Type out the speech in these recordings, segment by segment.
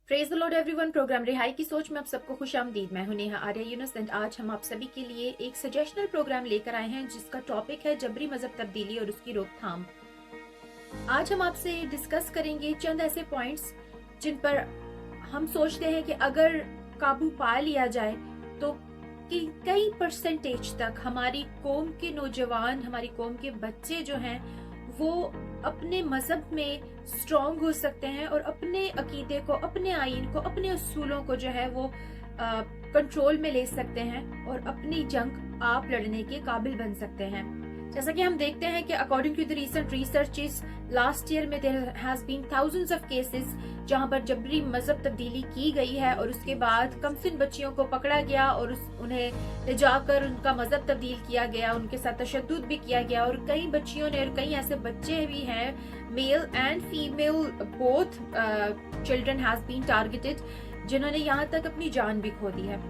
Praise the lord everyone. Program रिहाई की सोच में आप सबको खुश आमदीद। मैं हूं नेहा आर्या यूनुस एंड आज हम आप सभी के लिए एक सजेशनल प्रोग्राम लेकर आए हैं जिसका टॉपिक है जबरी मजहब तब्दीली और उसकी रोकथाम। आज हम आपसे डिस्कस करेंगे चंद ऐसे पॉइंट्स जिन पर हम सोचते हैं कि अगर काबू पा लिया जाए तो कि कई परसेंटेज तक हमारी कौम के नौजवान, हमारी कौम के बच्चे जो हैं वो अपने मजहब में स्ट्रॉन्ग हो सकते हैं और अपने अकीदे को, अपने आइन को, अपने उसूलों को जो है वो कंट्रोल में ले सकते हैं और अपनी जंग आप लड़ने के काबिल बन सकते हैं। जैसा कि हम देखते हैं कि according to the recent researches last year में there has been thousands of cases जहां पर जबरी मजहब तब्दीली की गई है और उसके बाद कमसिन बच्चियों को पकड़ा गया और उन्हें ले जाकर उनका मजहब तब्दील किया गया, उनके साथ तशद्दुद भी किया गया और कई बच्चियों ने और कई ऐसे बच्चे भी हैं, male and female both children has been targeted, जिन्होंने यहाँ तक अपनी जान भी खो दी है।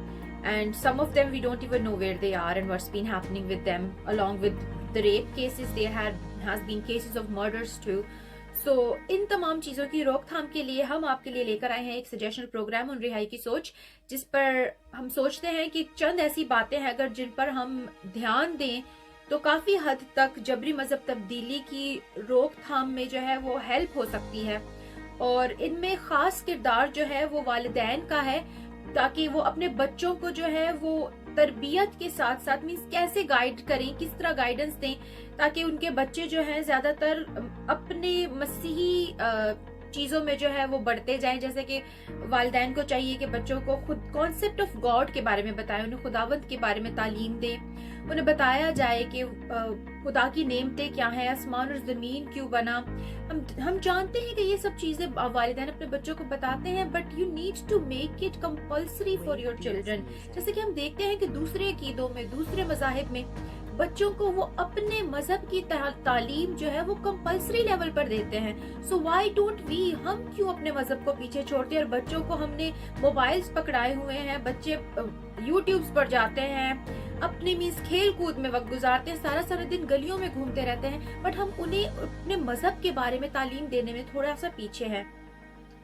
And some of them we don't even know where they are and what's been happening with them. Along with the rape cases, there has been cases of murders too. So इन तमाम चीज़ों की रोकथाम के लिए हम आपके लिए लेकर आए हैं एक सजेशनल प्रोग्राम ऑन रिहाई की सोच, जिस पर हम सोचते हैं कि चंद ऐसी बातें हैं अगर जिन पर हम ध्यान दें तो काफ़ी हद तक जबरी मजहब तब्दीली की रोकथाम में जो है वो हेल्प हो सकती है। और इनमें ख़ास किरदार जो है वो वालिदैन का है, ताकि वो अपने बच्चों को जो है वो तरबियत के साथ साथ मीन्स कैसे गाइड करें, किस तरह गाइडेंस दें ताकि उनके बच्चे जो हैं ज्यादातर अपने मसीही चीज़ों में जो है वो बढ़ते जाएं। जैसे कि वालिदैन को चाहिए कि बच्चों को खुद कॉन्सेप्ट ऑफ गॉड के बारे में बताएं, उन्हें खुदावंद के बारे में तालीम दें, उन्हें बताया जाए कि खुदा की नेमतें क्या है, आसमान और ज़मीन क्यों बना। हम जानते हैं कि ये सब चीज़ें वालिदैन अपने बच्चों को बताते हैं, but you need to make it compulsory for your children. जैसे कि हम देखते हैं कि दूसरे अकीदों में, दूसरे मज़ाहिब में बच्चों को वो अपने मजहब की तालीम जो है वो कंपल्सरी लेवल पर देते हैं। सो व्हाई डोंट वी, हम क्यों अपने मजहब को पीछे छोड़ते हैं और बच्चों को हमने मोबाइल्स पकड़ाए हुए हैं, बच्चे यूट्यूब्स पर जाते हैं, अपने मीन्स खेल कूद में वक्त गुजारते हैं, सारा सारा दिन गलियों में घूमते रहते हैं, बट हम उन्हें अपने मजहब के बारे में तालीम देने में थोड़ा सा पीछे हैं।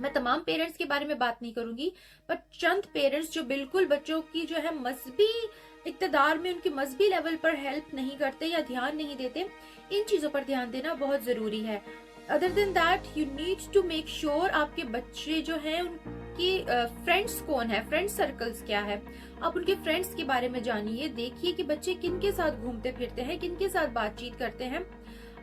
मैं तमाम पेरेंट्स के बारे में बात नहीं करूंगी, बट चंद पेरेंट्स जो बिल्कुल बच्चों की जो है मजहबी इक़्तिदार में उनके मजहबी लेवल पर हेल्प नहीं करते या ध्यान नहीं देते, इन चीज़ों पर ध्यान देना बहुत ज़रूरी है। Other than that you need to make sure आपके बच्चे जो हैं उनकी फ्रेंड्स कौन है, फ्रेंड सर्कल्स क्या है, आप उनके फ्रेंड्स के बारे में जानिए, देखिए कि बच्चे किन के साथ घूमते फिरते हैं, किन के साथ बातचीत करते हैं।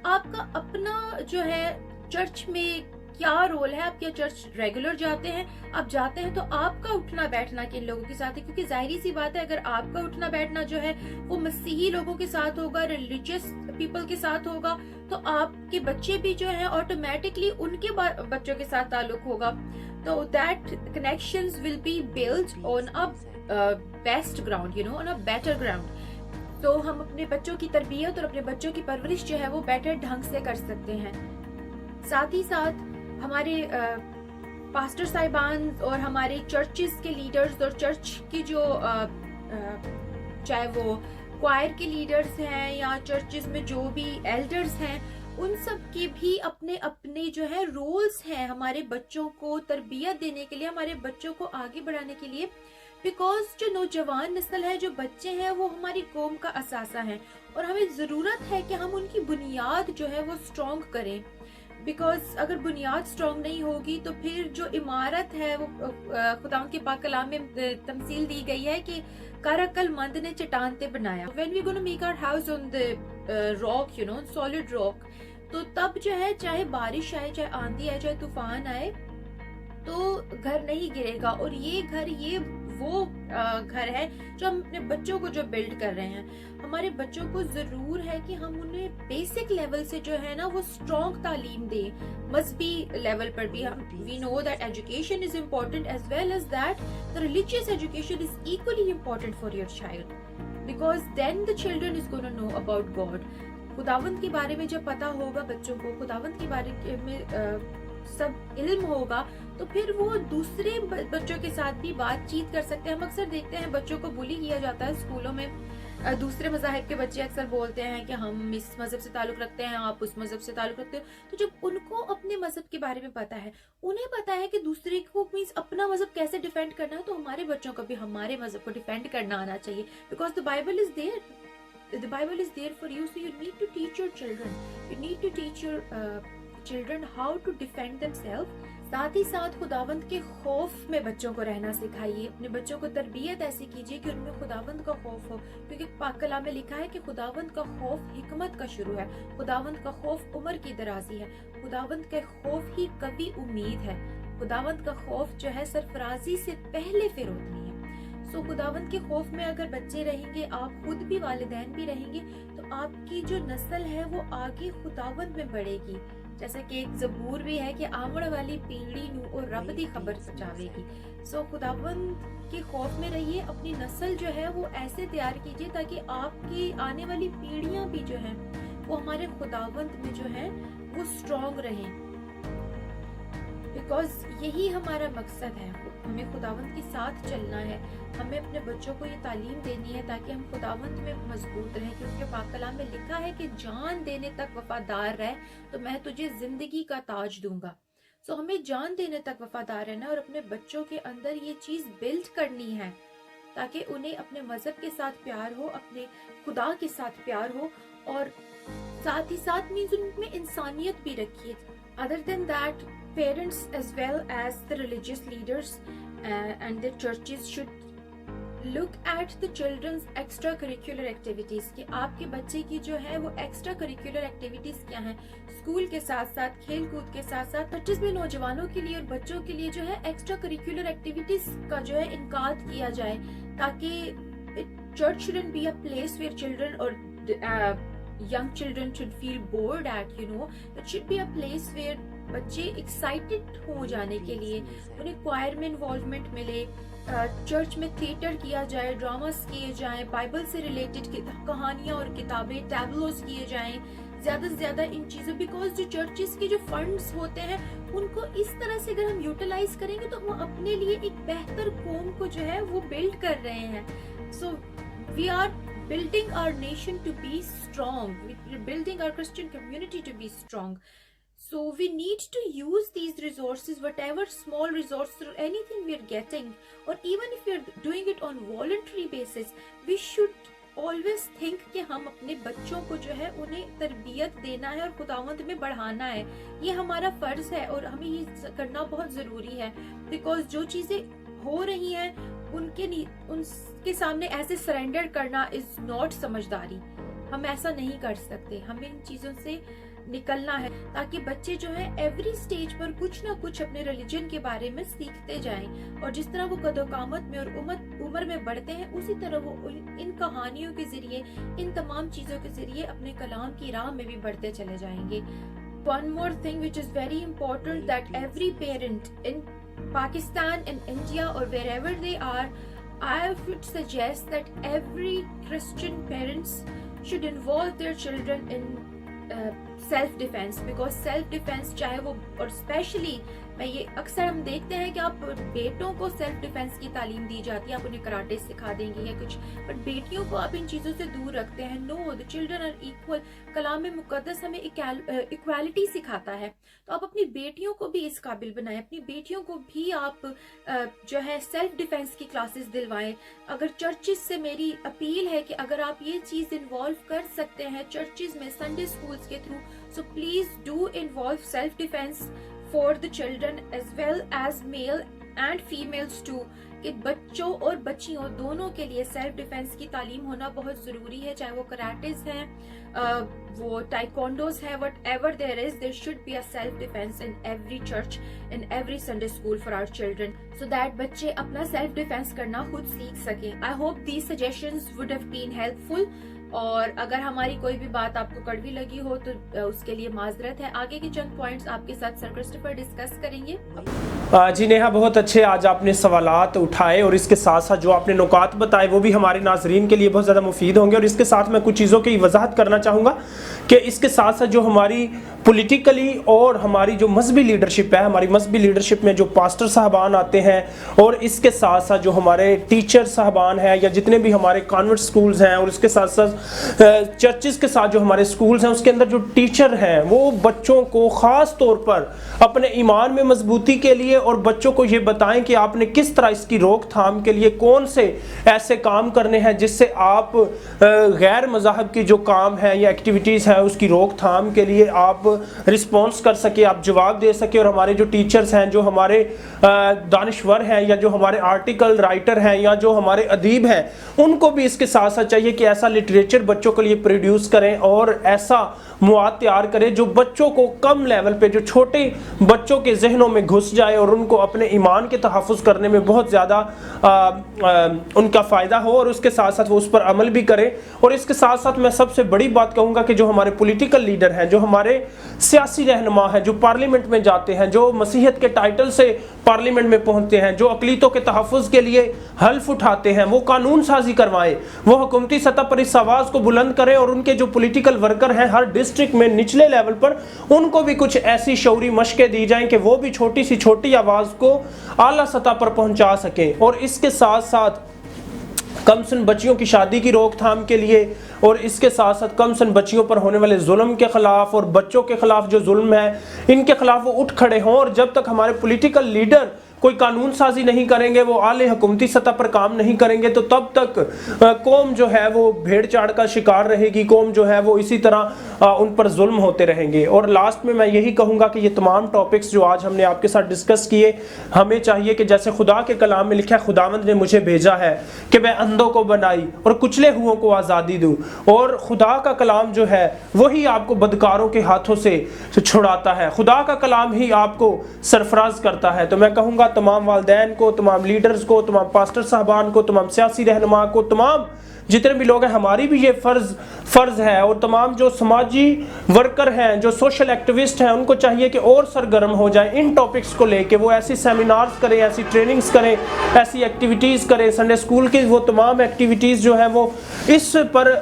आपका अपना जो है चर्च में क्या रोल है, आप क्या चर्च रेगुलर जाते हैं, आप जाते हैं तो आपका उठना बैठना किन लोगों के साथ है, क्योंकि जाहिर सी बात है अगर आपका उठना बैठना जो है वो मसीही लोगों के साथ होगा, रिलीजियस पीपल के साथ होगा, तो आपके बच्चे भी जो है ऑटोमेटिकली उनके बच्चों के साथ ताल्लुक होगा, तो that connections will be build on a best ground, you know, on a better ground. तो हम अपने बच्चों की तरबियत और अपने बच्चों की परवरिश जो है वो बेटर ढंग से कर सकते हैं। साथ ही साथ हमारे पास्टर साहिबान और हमारे चर्चेस के लीडर्स और चर्च की जो चाहे वो क्वायर के लीडर्स हैं या चर्चेस में जो भी एल्डर्स हैं, उन सब के भी अपने अपने जो है रोल्स हैं हमारे बच्चों को तरबियत देने के लिए, हमारे बच्चों को आगे बढ़ाने के लिए। बिकॉज जो नौजवान नस्ल है, जो बच्चे हैं, वो हमारी कौम का असासा है और हमें ज़रूरत है कि हम उनकी बुनियाद जो है वो स्ट्रॉन्ग करें। बिकॉज अगर बुनियाद स्ट्रॉन्ग नहीं होगी तो फिर जो इमारत है वो खुदा के पाक कलाम में तमसील दी गई है कि कर अक्लमंद ने चट्टान ते बनाया। When we gonna make our house on the rock, you know, solid rock, तो तब जो है चाहे बारिश आए, चाहे आंधी आए, चाहे तूफान आए, तो घर नहीं गिरेगा। और ये घर, ये वो घर है जो हम अपने बच्चों को जो बिल्ड कर रहे हैं। हमारे बच्चों को जरूर है कि हम उन्हें बेसिक लेवल से जो है ना वो स्ट्रॉन्ग तालीम दें, मजहबी लेवल पर भी। हम we know that education is important as well as that the religious education is equally important for your child, because then the children is gonna know about God. खुदावंद के बारे में जब पता होगा बच्चों को, खुदावंद के बारे में सब इल्म होगा, तो फिर वो दूसरे बच्चों के साथ भी बातचीत कर सकते हैं। हम अक्सर देखते हैं बच्चों को बुली किया जाता है स्कूलों में, दूसरे मज़ाहिब के बच्चे अक्सर बोलते हैं कि हम इस मज़हब से ताल्लुक़ रखते हैं, आप उस मज़हब से ताल्लुक़ रखते हो। तो जब उनको अपने मज़हब के बारे में पता है, उन्हें पता है कि दूसरे को मीन्स अपना मज़हब कैसे डिफेंड करना है, तो हमारे बच्चों को भी हमारे मज़हब को डिफेंड करना आना चाहिए, because the Bible is there, the Bible is there for you, so you need to teach your children, you need to teach your children how to defend themselves. साथ ही साथ खुदावंद के खौफ में बच्चों को रहना सिखाइए, अपने बच्चों को तरबियत ऐसी कीजिए कि उनमें खुदावंद का खौफ हो, क्योंकि पाक कलाम में लिखा है कि खुदावंद का खौफ हिकमत का शुरू है, खुदावंद का खौफ उम्र की दराजी है, खुदावंद का खौफ ही कभी उम्मीद है, खुदावंद का खौफ जो है सरफराजी से पहले फिर होती है। सो खुदावंद के खौफ में अगर बच्चे रहेंगे, आप खुद भी वालिदैन भी रहेंगे, तो आपकी जो नस्ल है वो आगे खुदावंद में बढ़ेगी। जैसा कि एक ज़बूर भी है कि आमड़ वाली पीढ़ी नू और रब दी खबर पहुंचावेगी। सो खुदावंद के खौफ में रहिए, अपनी नस्ल जो है वो ऐसे तैयार कीजिए ताकि आपकी आने वाली पीढ़ियां भी जो हैं वो हमारे खुदावंद में जो है वो स्ट्रॉन्ग रहें, बिकॉज यही हमारा मकसद है, हमें खुदावंद के साथ चलना है, हमें अपने बच्चों को ये तालीम देनी है ताकि हम खुदावंद में मजबूत रहें, क्योंकि पाक कलाम में लिखा है कि जान देने तक वफादार रह तो मैं तुझे जिंदगी का ताज दूंगा। सो हमें जान देने तक वफादार रहना और अपने बच्चों के अंदर ये चीज़ बिल्ड करनी है ताकि उन्हें अपने मजहब के साथ प्यार हो, अपने खुदा के साथ प्यार हो, और साथ ही साथ मीन्स उनमें इंसानियत भी रखिए। Other than that, parents as well as the religious leaders and the churches should look at the children's extracurricular activities, कि आपके बच्चे की जो है वो एक्स्ट्रा करिकुलर एक्टिविटीज क्या हैं, स्कूल के साथ साथ खेल कूद के साथ साथ चर्चेस में नौजवानों के लिए और बच्चों के लिए जो है एक्स्ट्रा करिकुलर एक्टिविटीज का जो है इनकाद किया जाए, ताकि church shouldn't be a place where children or young children should feel bored at, you know, it should be a place where बच्चे एक्साइटेड हो जाने के लिए, उन्हें क्वायर में इन्वॉल्वमेंट मिले, चर्च में थिएटर किया जाए, ड्रामास किए जाएं, बाइबल से रिलेटेड कहानियाँ और किताबें टैबलोज किए जाएं, ज़्यादा से ज़्यादा इन चीज़ों, बिकॉज जो चर्चेस के जो फंड्स होते हैं उनको इस तरह से अगर हम यूटिलाइज करेंगे तो हम अपने लिए एक बेहतर कौम को जो है वो बिल्ड कर रहे हैं। So we are building our nation to be strong, we're building our Christian community to be strong. So we need to use these resources, whatever small resources or anything we're getting, or even if we're doing it on voluntary basis, we should always think कि हम अपने बच्चों को जो है उन्हें तरबियत देना है और खुदावंद में बढ़ाना है, ये हमारा फर्ज है और हमें ये करना बहुत ज़रूरी है, बिकॉज जो चीज़ें हो रही हैं उनके सामने ऐसे सरेंडर करना इज नॉट समझदारी, हम ऐसा नहीं कर सकते, हमें इन चीज़ों से निकलना है ताकि बच्चे जो है एवरी स्टेज पर कुछ ना कुछ अपने रिलीजन के बारे में सीखते जाएं, और जिस तरह वो कदोकामत में और उम्र में बढ़ते हैं उसी तरह वो इन कहानियों के जरिए, इन तमाम चीज़ों के जरिए अपने कलाम की राह में भी बढ़ते चले जाएंगे। One more thing which is very important, that every parent in Pakistan, in India or wherever they are, I would suggest that every Christian parents should involve their children in self defense, because self defense चाहे वो, और specially मैं ये अक्सर हम देखते हैं कि आप बेटों को सेल्फ डिफेंस की तालीम दी जाती है, आप उन्हें कराटे सिखा देंगे या कुछ, बट बेटियों को आप इन चीज़ों से दूर रखते हैं। No, the children are equal, कलाम मुकद्दस हमें इक्वालिटी सिखाता है, तो आप अपनी बेटियों को भी इस काबिल बनाएं, अपनी बेटियों को भी आप जो है सेल्फ डिफेंस की क्लासेस दिलवाएं। अगर चर्चेस से मेरी अपील है कि अगर आप ये चीज़ इन्वॉल्व कर सकते हैं चर्चेस में संडे स्कूल्स के through, so please do involve self defence for the children as well as male and females too, कि बच्चों और बच्चियों दोनों के लिए सेल्फ डिफेंस की तालीम होना बहुत ज़रूरी है, चाहे वो कराटेज हैं, वो टाइकोंडोज है, whatever there is, there should be a self defense in every church, in every Sunday school for our children, so that बच्चे अपना सेल्फ डिफेंस करना खुद सीख सकें। I hope these suggestions would have been helpful, और अगर हमारी कोई भी बात आपको कड़वी लगी हो तो उसके लिए माजरत है। आगे के चंद पॉइंट्स आपके साथ सर क्रिस्टोफर डिस्कस करेंगे। جی نیہا، بہت اچھے آج آپ نے سوالات اٹھائے اور اس کے ساتھ ساتھ جو آپ نے نکات بتائے وہ بھی ہمارے ناظرین کے لیے بہت زیادہ مفید ہوں گے، اور اس کے ساتھ میں کچھ چیزوں کی وضاحت کرنا چاہوں گا کہ اس کے ساتھ ساتھ جو ہماری پولیٹیکلی اور ہماری جو مذہبی لیڈرشپ ہے، ہماری مذہبی لیڈرشپ میں جو پاسٹر صاحبان آتے ہیں، اور اس کے ساتھ ساتھ جو ہمارے ٹیچر صاحبان ہیں یا جتنے بھی ہمارے کانوینٹ سکولز ہیں، اور اس کے ساتھ ساتھ چرچز کے ساتھ جو ہمارے سکولز ہیں، اس کے اندر جو ٹیچر ہیں وہ بچوں کو خاص طور پر اپنے ایمان میں مضبوطی کے لیے اور بچوں کو یہ بتائیں کہ آپ نے کس طرح اس کی روک تھام کے لیے کون سے ایسے کام کرنے ہیں جس سے آپ غیر مذاہب کی جو کام ہے یا ایکٹیویٹیز ہیں اس کی روک تھام کے لیے آپ رسپانس کر سکے، آپ جواب دے سکے۔ اور ہمارے جو ٹیچرز ہیں، جو ہمارے دانشور ہیں، یا جو ہمارے آرٹیکل رائٹر ہیں، یا جو ہمارے ادیب ہیں، ان کو بھی اس کے ساتھ ساتھ چاہیے کہ ایسا لٹریچر بچوں کے لیے پروڈیوس کریں اور ایسا مواد تیار کریں جو بچوں کو کم لیول پہ، جو چھوٹے بچوں کے ذہنوں میں گھس جائے اور ان کو اپنے ایمان کے تحفظ کرنے میں بہت زیادہ ان کا فائدہ ہو، اور اس کے ساتھ ساتھ وہ اس پر عمل بھی کریں۔ اور اس کے ساتھ ساتھ میں سب سے بڑی بات کہوں گا کہ جو ہمارے پولیٹیکل لیڈر ہیں، جو ہمارے سیاسی رہنما ہیں، جو پارلیمنٹ میں جاتے ہیں، جو مسیحیت کے ٹائٹل سے پارلیمنٹ میں پہنچتے ہیں، جو اقلیتوں کے تحفظ کے لیے حلف اٹھاتے ہیں، وہ قانون سازی کروائیں، وہ حکومتی سطح پر اس آواز کو بلند کریں، اور ان کے جو پولیٹیکل ورکر ہیں ہر ڈسٹرکٹ میں نچلے لیول پر، ان کو بھی کچھ ایسی شعوری مشقیں دی جائیں کہ وہ بھی چھوٹی سی چھوٹی آواز کو اعلیٰ سطح پر پہنچا سکیں۔ اور اس کے ساتھ ساتھ کم سن بچیوں کی شادی کی روک تھام کے لیے، اور اس کے ساتھ ساتھ کم سن بچیوں پر ہونے والے ظلم کے خلاف اور بچوں کے خلاف جو ظلم ہے ان کے خلاف وہ اٹھ کھڑے ہوں۔ اور جب تک ہمارے پولیٹیکل لیڈر کوئی قانون سازی نہیں کریں گے، وہ اعلی حکومتی سطح پر کام نہیں کریں گے، تو تب تک قوم جو ہے وہ بھیڑ چاڑ کا شکار رہے گی، قوم جو ہے وہ اسی طرح ان پر ظلم ہوتے رہیں گے۔ اور لاسٹ میں یہی کہوں گا کہ یہ تمام ٹاپکس جو آج ہم نے آپ کے ساتھ ڈسکس کیے، ہمیں چاہیے کہ جیسے خدا کے کلام میں لکھا ہے، خداوند نے مجھے بھیجا ہے کہ میں اندھوں کو بنائی اور کچلے ہوئوں کو آزادی دوں، اور خدا کا کلام جو ہے وہی آپ کو بدکاروں کے ہاتھوں سے چھڑاتا ہے، خدا کا کلام ہی آپ کو سرفراز کرتا ہے۔ تو میں کہوں گا تمام والدین کو، تمام لیڈرز کو، تمام پاسٹر صاحبان کو، تمام سیاسی رہنما کو، تمام جتنے بھی لوگ ہیں، ہماری بھی یہ فرض ہے، اور تمام جو سماجی ورکر ہیں، جو سوشل ایکٹیوسٹ ہیں، ان کو چاہیے کہ اور سرگرم ہو جائیں ان ٹاپکس کو لے کے، وہ ایسی سیمینارز کریں، ایسی ٹریننگز کریں، ایسی ایکٹیویٹیز کریں، سنڈے سکول کی وہ تمام ایکٹیویٹیز جو ہیں وہ اس پر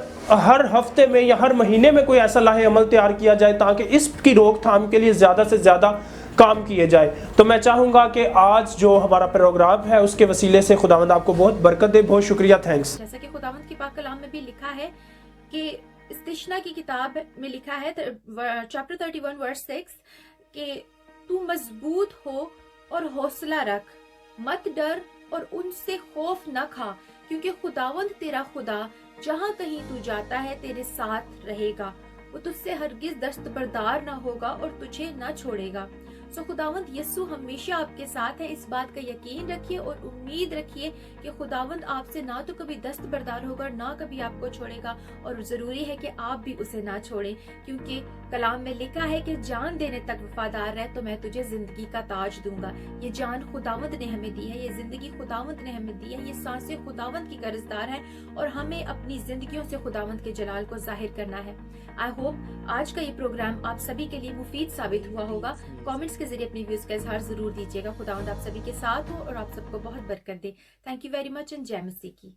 ہر ہفتے میں یا ہر مہینے میں کوئی ایسا لاہ عمل تیار کیا جائے تاکہ اس کی روک تھام کے لیے زیادہ سے زیادہ کام کیے جائے۔ تو میں چاہوں گا کہ آج جو ہمارا پروگرام ہے اس کے وسیلے سے خداوند آپ کو بہت برکت دے۔ بہت شکریہ، تھینکس۔ جیسا کہ خداوند کی پاک کلام میں بھی لکھا ہے کہ استشنا کی کتاب میں لکھا ہے چیپٹر 31 ورس 6 کہ تو مضبوط ہو اور حوصلہ رکھ، مت ڈر اور ان سے خوف نہ کھا، کیونکہ خداوند تیرا خدا جہاں کہیں تو جاتا ہے تیرے ساتھ رہے گا، وہ تجھ سے ہرگز دستبردار نہ ہوگا اور تجھے نہ چھوڑے گا۔ خداوند یسوع ہمیشہ آپ کے ساتھ ہے، اس بات کا یقین رکھیے اور امید رکھیے کہ خداوند آپ سے نہ تو کبھی دستبردار ہوگا، نہ کبھی آپ کو چھوڑے گا، اور ضروری ہے کہ آپ بھی اسے نہ چھوڑیں، کیونکہ کلام میں لکھا ہے کہ جان دینے تک وفادار رہ تو میں تجھے زندگی کا تاج دوں گا۔ یہ جان خداوند نے ہمیں دی ہے، یہ زندگی خداوند نے ہمیں دی ہے، یہ سانسیں خداوند کی قرضدار ہیں، اور ہمیں اپنی زندگیوں سے خداوند کے جلال کو ظاہر کرنا ہے۔ آئی ہوپ آج کا یہ پروگرام آپ سبھی کے لیے مفید ثابت ہوا ہوگا۔ کامنٹس کے ذریعے اپنی ویوز کا اظہار ضرور دیجیے گا۔ خداوند آپ سبھی کے ساتھ ہو اور آپ سب کو بہت برکت دے۔ Thank you very much, and جے مسیح کی۔